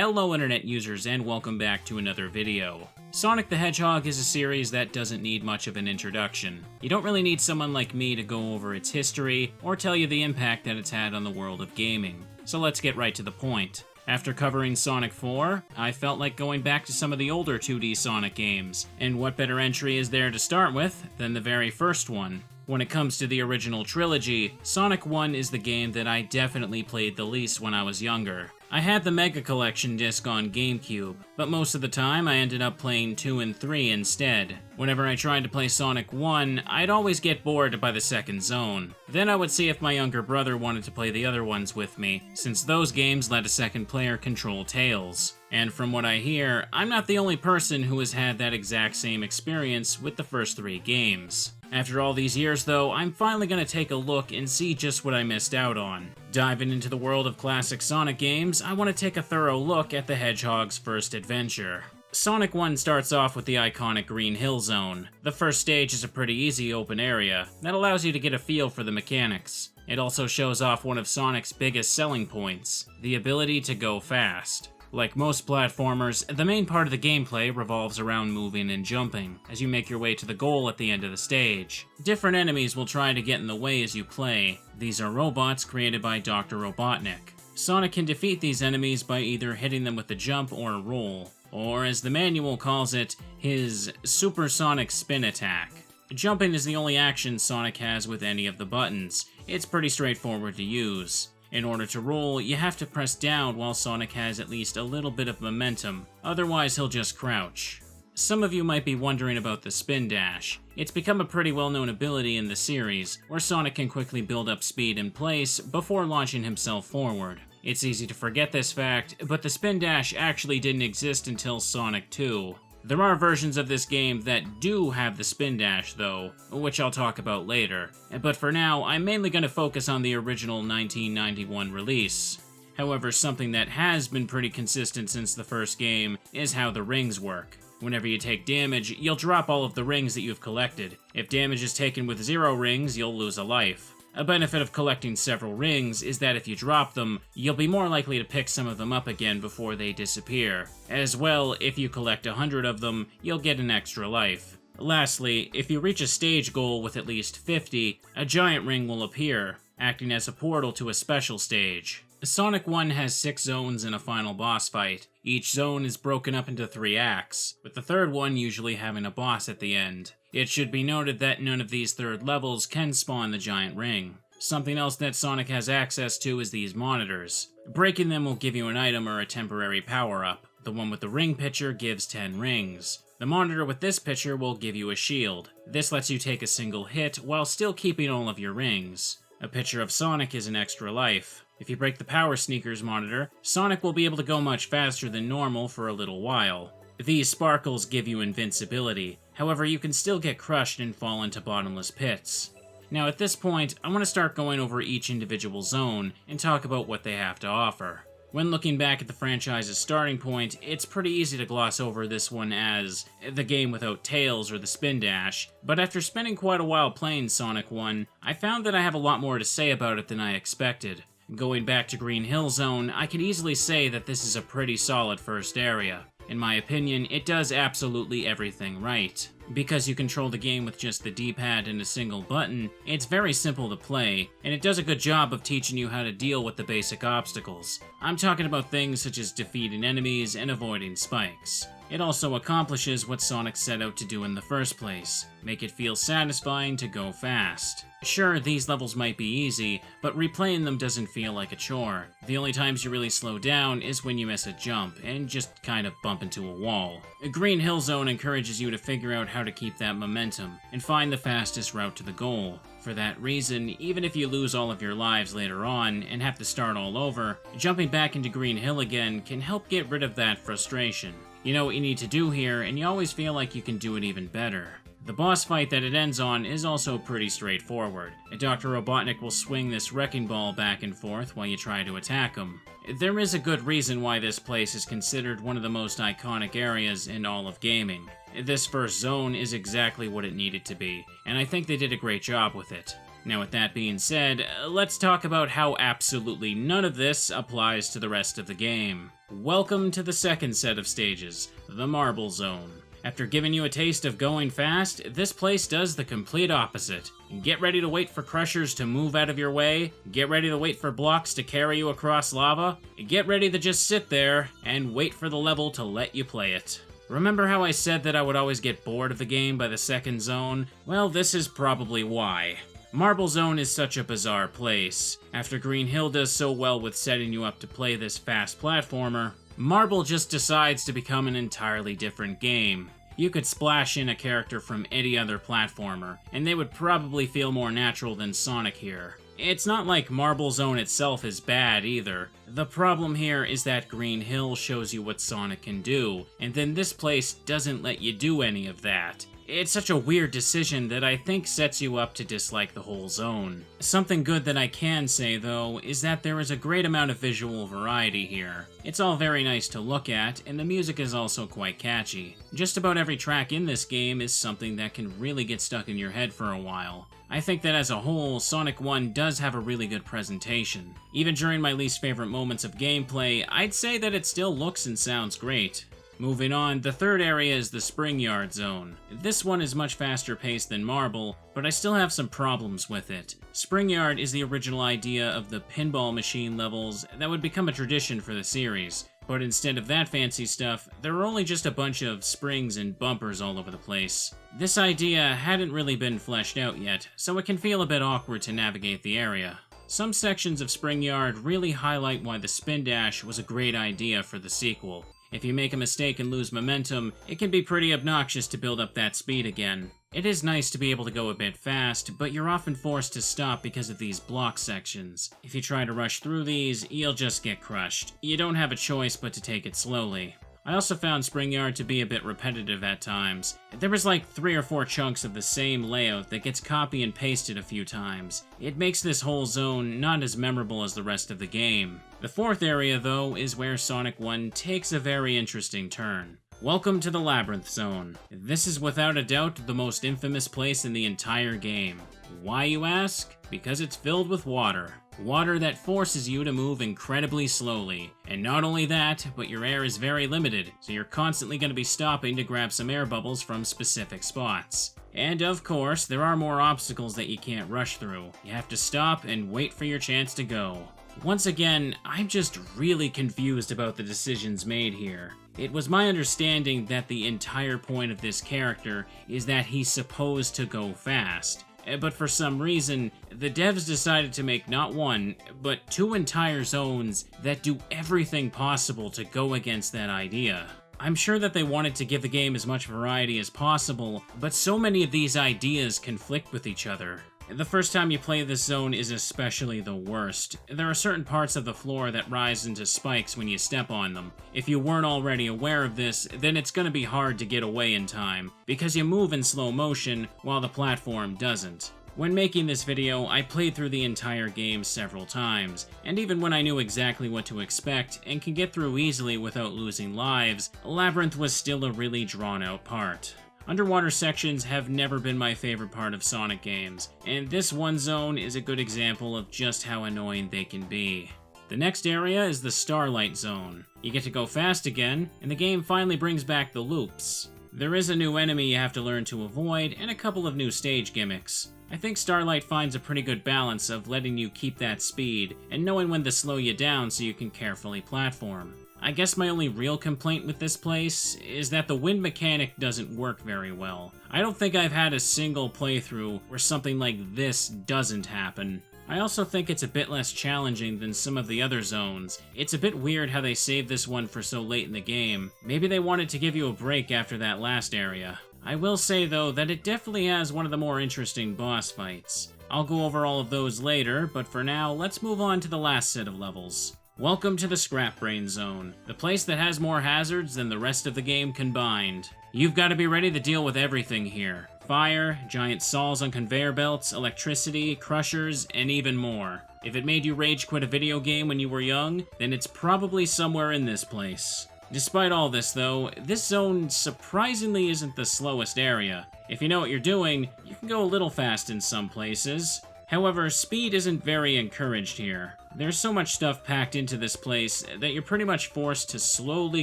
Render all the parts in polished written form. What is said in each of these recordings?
Hello internet users and welcome back to another video. Sonic the Hedgehog is a series that doesn't need much of an introduction. You don't really need someone like me to go over its history or tell you the impact that it's had on the world of gaming. So let's get right to the point. After covering Sonic 4, I felt like going back to some of the older 2D Sonic games, and what better entry is there to start with than the very first one? When it comes to the original trilogy, Sonic 1 is the game that I definitely played the least when I was younger. I had the Mega Collection disc on GameCube, but most of the time I ended up playing 2 and 3 instead. Whenever I tried to play Sonic 1, I'd always get bored by the second zone. Then I would see if my younger brother wanted to play the other ones with me, since those games let a second player control Tails. And from what I hear, I'm not the only person who has had that exact same experience with the first 3 games. After all these years though, I'm finally going to take a look and see just what I missed out on. Diving into the world of classic Sonic games, I want to take a thorough look at the Hedgehog's first adventure. Sonic 1 starts off with the iconic Green Hill Zone. The first stage is a pretty easy open area that allows you to get a feel for the mechanics. It also shows off one of Sonic's biggest selling points, the ability to go fast. Like most platformers, the main part of the gameplay revolves around moving and jumping as you make your way to the goal at the end of the stage. Different enemies will try to get in the way as you play. These are robots created by Dr. Robotnik. Sonic can defeat these enemies by either hitting them with a jump or a roll, or as the manual calls it, his supersonic spin attack. Jumping is the only action Sonic has with any of the buttons. It's pretty straightforward to use. In order to roll, you have to press down while Sonic has at least a little bit of momentum, otherwise he'll just crouch. Some of you might be wondering about the spin dash. It's become a pretty well-known ability in the series, where Sonic can quickly build up speed in place before launching himself forward. It's easy to forget this fact, but the spin dash actually didn't exist until Sonic 2. There are versions of this game that do have the spin dash though, which I'll talk about later, but for now I'm mainly going to focus on the original 1991 release. However, something that has been pretty consistent since the first game is how the rings work. Whenever you take damage, you'll drop all of the rings that you've collected. If damage is taken with 0 rings, you'll lose a life. A benefit of collecting several rings is that if you drop them, you'll be more likely to pick some of them up again before they disappear. As well, if you collect 100 of them, you'll get an extra life. Lastly, if you reach a stage goal with at least 50, a giant ring will appear, acting as a portal to a special stage. Sonic 1 has 6 zones and a final boss fight. Each zone is broken up into 3 acts, with the third one usually having a boss at the end. It should be noted that none of these third levels can spawn the giant ring. Something else that Sonic has access to is these monitors. Breaking them will give you an item or a temporary power-up. The one with the ring picture gives 10 rings. The monitor with this picture will give you a shield. This lets you take a single hit while still keeping all of your rings. A picture of Sonic is an extra life. If you break the Power Sneakers monitor, Sonic will be able to go much faster than normal for a little while. These sparkles give you invincibility, however you can still get crushed and fall into bottomless pits. Now at this point, I want to start going over each individual zone and talk about what they have to offer. When looking back at the franchise's starting point, it's pretty easy to gloss over this one as the game without Tails or the spin dash, but after spending quite a while playing Sonic 1, I found that I have a lot more to say about it than I expected. Going back to Green Hill Zone, I could easily say that this is a pretty solid first area. In my opinion, it does absolutely everything right. Because you control the game with just the D-pad and a single button, it's very simple to play, and it does a good job of teaching you how to deal with the basic obstacles. I'm talking about things such as defeating enemies and avoiding spikes. It also accomplishes what Sonic set out to do in the first place, make it feel satisfying to go fast. Sure, these levels might be easy, but replaying them doesn't feel like a chore. The only times you really slow down is when you miss a jump and just kind of bump into a wall. Green Hill Zone encourages you to figure out how to keep that momentum and find the fastest route to the goal. For that reason, even if you lose all of your lives later on and have to start all over, jumping back into Green Hill again can help get rid of that frustration. You know what you need to do here, and you always feel like you can do it even better. The boss fight that it ends on is also pretty straightforward. Dr. Robotnik will swing this wrecking ball back and forth while you try to attack him. There is a good reason why this place is considered one of the most iconic areas in all of gaming. This first zone is exactly what it needed to be, and I think they did a great job with it. Now with that being said, let's talk about how absolutely none of this applies to the rest of the game. Welcome to the second set of stages, the Marble Zone. After giving you a taste of going fast, this place does the complete opposite. Get ready to wait for crushers to move out of your way, get ready to wait for blocks to carry you across lava, get ready to just sit there and wait for the level to let you play it. Remember how I said that I would always get bored of the game by the second zone? Well, this is probably why. Marble Zone is such a bizarre place. After Green Hill does so well with setting you up to play this fast platformer, Marble just decides to become an entirely different game. You could splash in a character from any other platformer, and they would probably feel more natural than Sonic here. It's not like Marble Zone itself is bad either. The problem here is that Green Hill shows you what Sonic can do, and then this place doesn't let you do any of that. It's such a weird decision that I think sets you up to dislike the whole zone. Something good that I can say, though, is that there is a great amount of visual variety here. It's all very nice to look at, and the music is also quite catchy. Just about every track in this game is something that can really get stuck in your head for a while. I think that as a whole, Sonic 1 does have a really good presentation. Even during my least favorite moments of gameplay, I'd say that it still looks and sounds great. Moving on, the third area is the Spring Yard Zone. This one is much faster paced than Marble, but I still have some problems with it. Spring Yard is the original idea of the pinball machine levels that would become a tradition for the series. But instead of that fancy stuff, there are only just a bunch of springs and bumpers all over the place. This idea hadn't really been fleshed out yet, so it can feel a bit awkward to navigate the area. Some sections of Spring Yard really highlight why the spin dash was a great idea for the sequel. If you make a mistake and lose momentum, it can be pretty obnoxious to build up that speed again. It is nice to be able to go a bit fast, but you're often forced to stop because of these block sections. If you try to rush through these, you'll just get crushed. You don't have a choice but to take it slowly. I also found Spring Yard to be a bit repetitive at times. There was like 3 or 4 chunks of the same layout that gets copy and pasted a few times. It makes this whole zone not as memorable as the rest of the game. The fourth area, though, is where Sonic 1 takes a very interesting turn. Welcome to the Labyrinth Zone. This is without a doubt the most infamous place in the entire game. Why, you ask? Because it's filled with water. Water that forces you to move incredibly slowly. And not only that, but your air is very limited, so you're constantly going to be stopping to grab some air bubbles from specific spots. And of course, there are more obstacles that you can't rush through. You have to stop and wait for your chance to go. Once again, I'm just really confused about the decisions made here. It was my understanding that the entire point of this character is that he's supposed to go fast. But for some reason, the devs decided to make not one, but 2 entire zones that do everything possible to go against that idea. I'm sure that they wanted to give the game as much variety as possible, but so many of these ideas conflict with each other. The first time you play this zone is especially the worst. There are certain parts of the floor that rise into spikes when you step on them. If you weren't already aware of this, then it's gonna be hard to get away in time, because you move in slow motion while the platform doesn't. When making this video, I played through the entire game several times, and even when I knew exactly what to expect and can get through easily without losing lives, Labyrinth was still a really drawn out part. Underwater sections have never been my favorite part of Sonic games, and this one zone is a good example of just how annoying they can be. The next area is the Starlight Zone. You get to go fast again, and the game finally brings back the loops. There is a new enemy you have to learn to avoid, and a couple of new stage gimmicks. I think Starlight finds a pretty good balance of letting you keep that speed, and knowing when to slow you down so you can carefully platform. I guess my only real complaint with this place is that the wind mechanic doesn't work very well. I don't think I've had a single playthrough where something like this doesn't happen. I also think it's a bit less challenging than some of the other zones. It's a bit weird how they saved this one for so late in the game. Maybe they wanted to give you a break after that last area. I will say though that it definitely has one of the more interesting boss fights. I'll go over all of those later, but for now, let's move on to the last set of levels. Welcome to the Scrap Brain Zone, the place that has more hazards than the rest of the game combined. You've got to be ready to deal with everything here. Fire, giant saws on conveyor belts, electricity, crushers, and even more. If it made you rage quit a video game when you were young, then it's probably somewhere in this place. Despite all this though, this zone surprisingly isn't the slowest area. If you know what you're doing, you can go a little fast in some places. However, speed isn't very encouraged here. There's so much stuff packed into this place that you're pretty much forced to slowly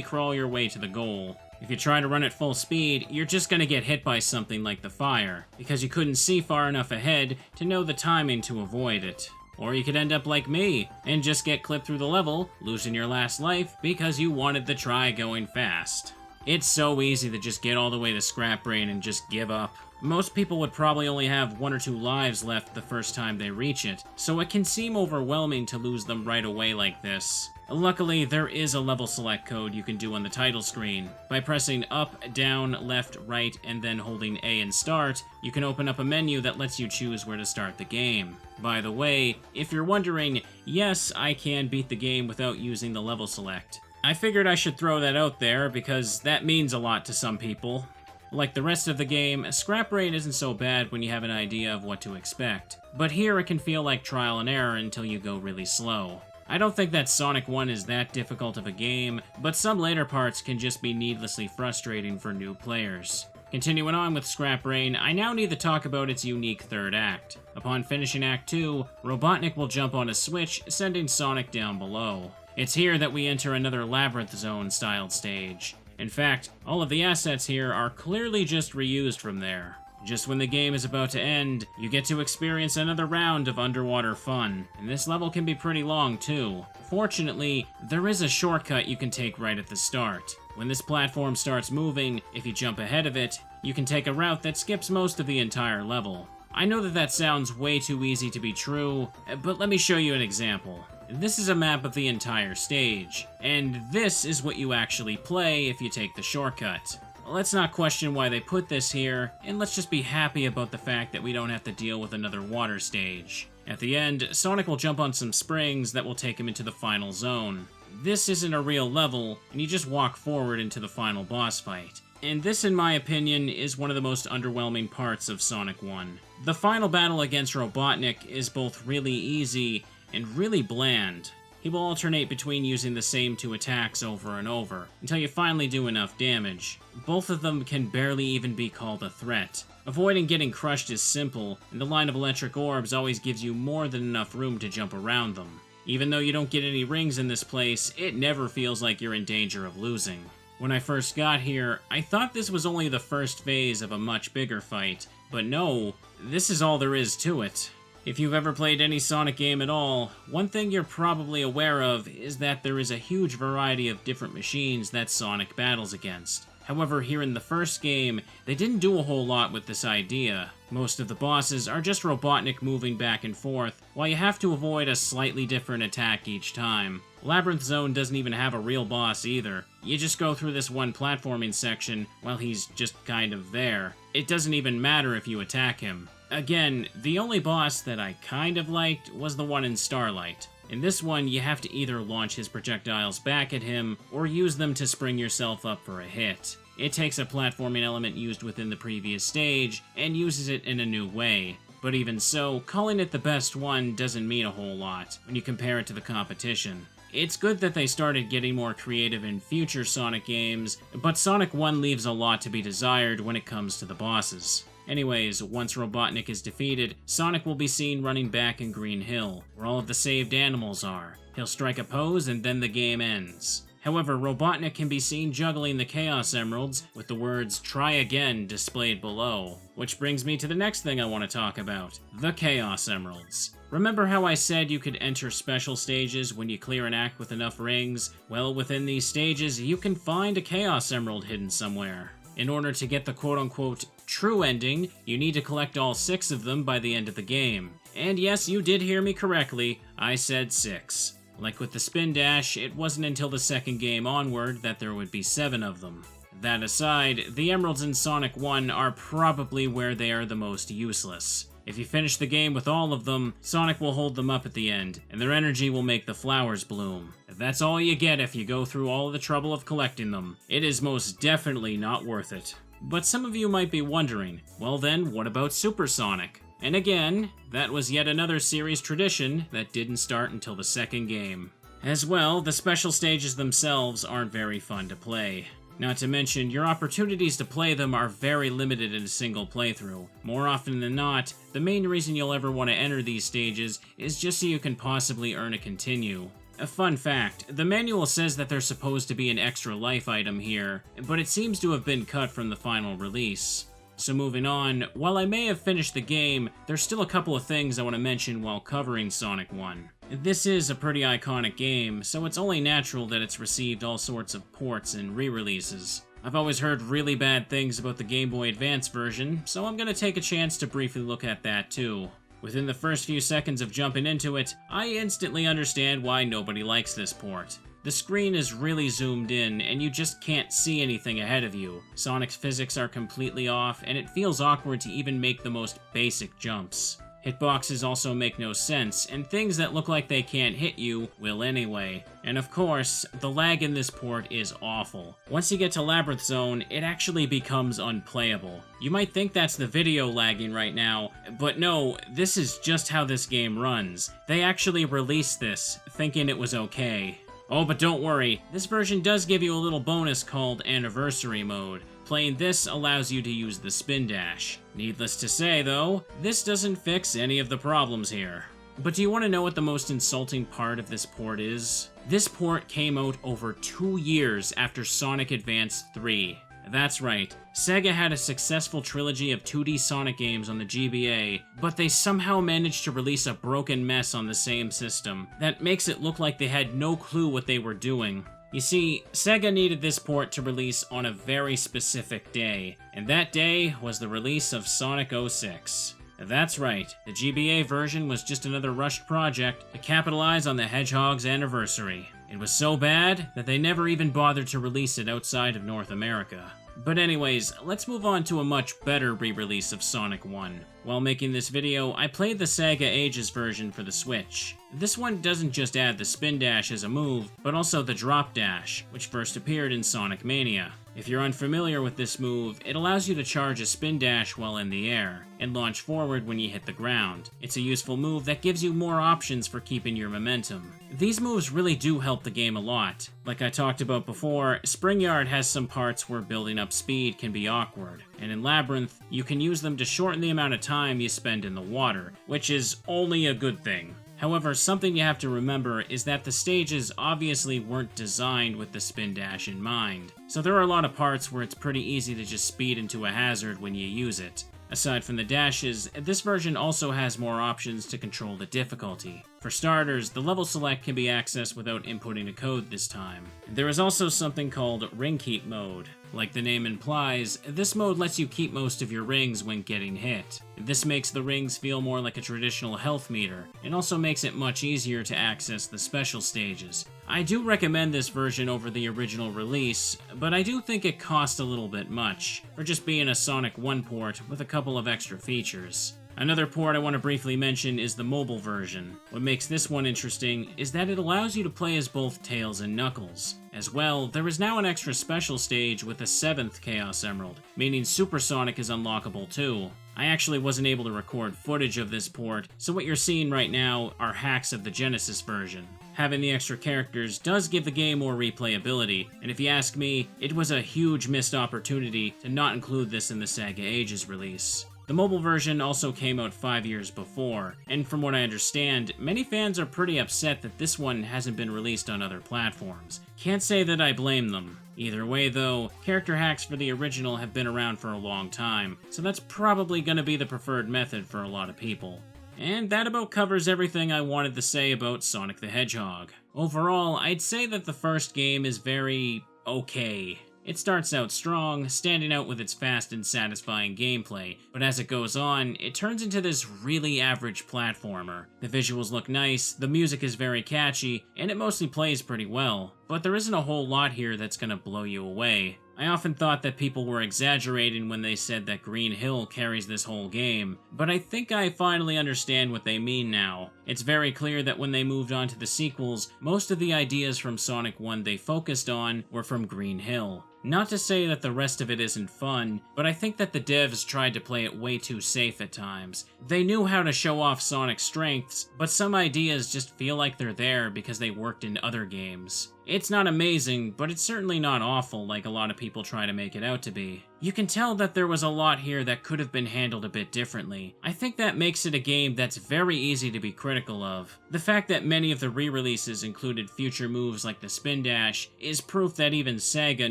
crawl your way to the goal. If you try to run at full speed, you're just gonna get hit by something like the fire, because you couldn't see far enough ahead to know the timing to avoid it. Or you could end up like me, and just get clipped through the level, losing your last life because you wanted to try going fast. It's so easy to just get all the way to Scrap Brain and just give up. Most people would probably only have 1 or 2 lives left the first time they reach it, so it can seem overwhelming to lose them right away like this. Luckily, there is a level select code you can do on the title screen. By pressing up, down, left, right, and then holding A and start, you can open up a menu that lets you choose where to start the game. By the way, if you're wondering, yes, I can beat the game without using the level select. I figured I should throw that out there because that means a lot to some people. Like the rest of the game, Scrap Brain isn't so bad when you have an idea of what to expect, but here it can feel like trial and error until you go really slow. I don't think that Sonic 1 is that difficult of a game, but some later parts can just be needlessly frustrating for new players. Continuing on with Scrap Brain, I now need to talk about its unique third act. Upon finishing Act 2, Robotnik will jump on a switch, sending Sonic down below. It's here that we enter another Labyrinth Zone styled stage. In fact, all of the assets here are clearly just reused from there. Just when the game is about to end, you get to experience another round of underwater fun, and this level can be pretty long too. Fortunately, there is a shortcut you can take right at the start. When this platform starts moving, if you jump ahead of it, you can take a route that skips most of the entire level. I know that sounds way too easy to be true, but let me show you an example. This is a map of the entire stage, and this is what you actually play if you take the shortcut. Let's not question why they put this here, and let's just be happy about the fact that we don't have to deal with another water stage. At the end, Sonic will jump on some springs that will take him into the final zone. This isn't a real level, and you just walk forward into the final boss fight. And this, in my opinion, is one of the most underwhelming parts of Sonic 1. The final battle against Robotnik is both really easy and really bland. He will alternate between using the same 2 attacks over and over, until you finally do enough damage. Both of them can barely even be called a threat. Avoiding getting crushed is simple, and the line of electric orbs always gives you more than enough room to jump around them. Even though you don't get any rings in this place, it never feels like you're in danger of losing. When I first got here, I thought this was only the first phase of a much bigger fight, but no, this is all there is to it. If you've ever played any Sonic game at all, one thing you're probably aware of is that there is a huge variety of different machines that Sonic battles against. However, here in the first game, they didn't do a whole lot with this idea. Most of the bosses are just Robotnik moving back and forth, while you have to avoid a slightly different attack each time. Labyrinth Zone doesn't even have a real boss either. You just go through this one platforming section while he's just kind of there. It doesn't even matter if you attack him. Again, the only boss that I kind of liked was the one in Starlight. In this one, you have to either launch his projectiles back at him, or use them to spring yourself up for a hit. It takes a platforming element used within the previous stage, and uses it in a new way. But even so, calling it the best one doesn't mean a whole lot when you compare it to the competition. It's good that they started getting more creative in future Sonic games, but Sonic 1 leaves a lot to be desired when it comes to the bosses. Anyways, once Robotnik is defeated, Sonic will be seen running back in Green Hill, where all of the saved animals are. He'll strike a pose and then the game ends. However, Robotnik can be seen juggling the Chaos Emeralds with the words "Try Again" displayed below. Which brings me to the next thing I want to talk about, the Chaos Emeralds. Remember how I said you could enter special stages when you clear an act with enough rings? Well, within these stages, you can find a Chaos Emerald hidden somewhere. In order to get the quote-unquote true ending, you need to collect all 6 of them by the end of the game. And yes, you did hear me correctly, I said 6. Like with the Spin Dash, it wasn't until the second game onward that there would be 7 of them. That aside, the Emeralds in Sonic 1 are probably where they are the most useless. If you finish the game with all of them, Sonic will hold them up at the end, and their energy will make the flowers bloom. That's all you get if you go through all the trouble of collecting them. It is most definitely not worth it. But some of you might be wondering, well then, what about Super Sonic? And again, that was yet another series tradition that didn't start until the second game. As well, the special stages themselves aren't very fun to play. Not to mention, your opportunities to play them are very limited in a single playthrough. More often than not, the main reason you'll ever want to enter these stages is just so you can possibly earn a continue. A fun fact, the manual says that there's supposed to be an extra life item here, but it seems to have been cut from the final release. So moving on, while I may have finished the game, there's still a couple of things I want to mention while covering Sonic 1. This is a pretty iconic game, so it's only natural that it's received all sorts of ports and re-releases. I've always heard really bad things about the Game Boy Advance version, so I'm going to take a chance to briefly look at that too. Within the first few seconds of jumping into it, I instantly understand why nobody likes this port. The screen is really zoomed in, and you just can't see anything ahead of you. Sonic's physics are completely off, and it feels awkward to even make the most basic jumps. Hitboxes also make no sense, and things that look like they can't hit you will anyway. And of course, the lag in this port is awful. Once you get to Labyrinth Zone, it actually becomes unplayable. You might think that's the video lagging right now, but no, this is just how this game runs. They actually released this, thinking it was okay. Oh, but don't worry, this version does give you a little bonus called Anniversary Mode. Playing this allows you to use the spin dash. Needless to say, though, this doesn't fix any of the problems here. But do you want to know what the most insulting part of this port is? This port came out over 2 years after Sonic Advance 3. That's right, Sega had a successful trilogy of 2D Sonic games on the GBA, but they somehow managed to release a broken mess on the same system. That makes it look like they had no clue what they were doing. You see, Sega needed this port to release on a very specific day, and that day was the release of Sonic 06. That's right, the GBA version was just another rushed project to capitalize on the Hedgehog's anniversary. It was so bad that they never even bothered to release it outside of North America. But anyways, let's move on to a much better re-release of Sonic 1. While making this video, I played the Sega Ages version for the Switch. This one doesn't just add the spin dash as a move, but also the drop dash, which first appeared in Sonic Mania. If you're unfamiliar with this move, it allows you to charge a spin dash while in the air, and launch forward when you hit the ground. It's a useful move that gives you more options for keeping your momentum. These moves really do help the game a lot. Like I talked about before, Spring Yard has some parts where building up speed can be awkward, and in Labyrinth, you can use them to shorten the amount of time you spend in the water, which is only a good thing. However, something you have to remember is that the stages obviously weren't designed with the spin dash in mind, so there are a lot of parts where it's pretty easy to just speed into a hazard when you use it. Aside from the dashes, this version also has more options to control the difficulty. For starters, the level select can be accessed without inputting a code this time. There is also something called Ring Keep mode. Like the name implies, this mode lets you keep most of your rings when getting hit. This makes the rings feel more like a traditional health meter, and also makes it much easier to access the special stages. I do recommend this version over the original release, but I do think it cost a little bit much, for just being a Sonic 1 port with a couple of extra features. Another port I want to briefly mention is the mobile version. What makes this one interesting is that it allows you to play as both Tails and Knuckles. As well, there is now an extra special stage with a 7th Chaos Emerald, meaning Super Sonic is unlockable too. I actually wasn't able to record footage of this port, so what you're seeing right now are hacks of the Genesis version. Having the extra characters does give the game more replayability, and if you ask me, it was a huge missed opportunity to not include this in the Sega Ages release. The mobile version also came out 5 years before, and from what I understand, many fans are pretty upset that this one hasn't been released on other platforms. Can't say that I blame them. Either way though, character hacks for the original have been around for a long time, so that's probably going to be the preferred method for a lot of people. And that about covers everything I wanted to say about Sonic the Hedgehog. Overall, I'd say that the first game is very okay. It starts out strong, standing out with its fast and satisfying gameplay, but as it goes on, it turns into this really average platformer. The visuals look nice, the music is very catchy, and it mostly plays pretty well, but there isn't a whole lot here that's gonna blow you away. I often thought that people were exaggerating when they said that Green Hill carries this whole game, but I think I finally understand what they mean now. It's very clear that when they moved on to the sequels, most of the ideas from Sonic 1 they focused on were from Green Hill. Not to say that the rest of it isn't fun, but I think that the devs tried to play it way too safe at times. They knew how to show off Sonic's strengths, but some ideas just feel like they're there because they worked in other games. It's not amazing, but it's certainly not awful like a lot of people try to make it out to be. You can tell that there was a lot here that could have been handled a bit differently. I think that makes it a game that's very easy to be critical of. The fact that many of the re-releases included future moves like the spin dash is proof that even Sega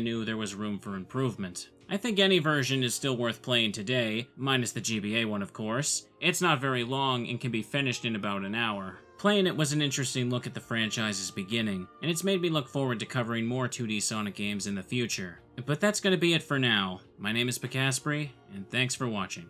knew there was room for improvement. I think any version is still worth playing today, minus the GBA one of course. It's not very long and can be finished in about an hour. Playing it was an interesting look at the franchise's beginning, and it's made me look forward to covering more 2D Sonic games in the future. But that's going to be it for now. My name is Pikasprey, and thanks for watching.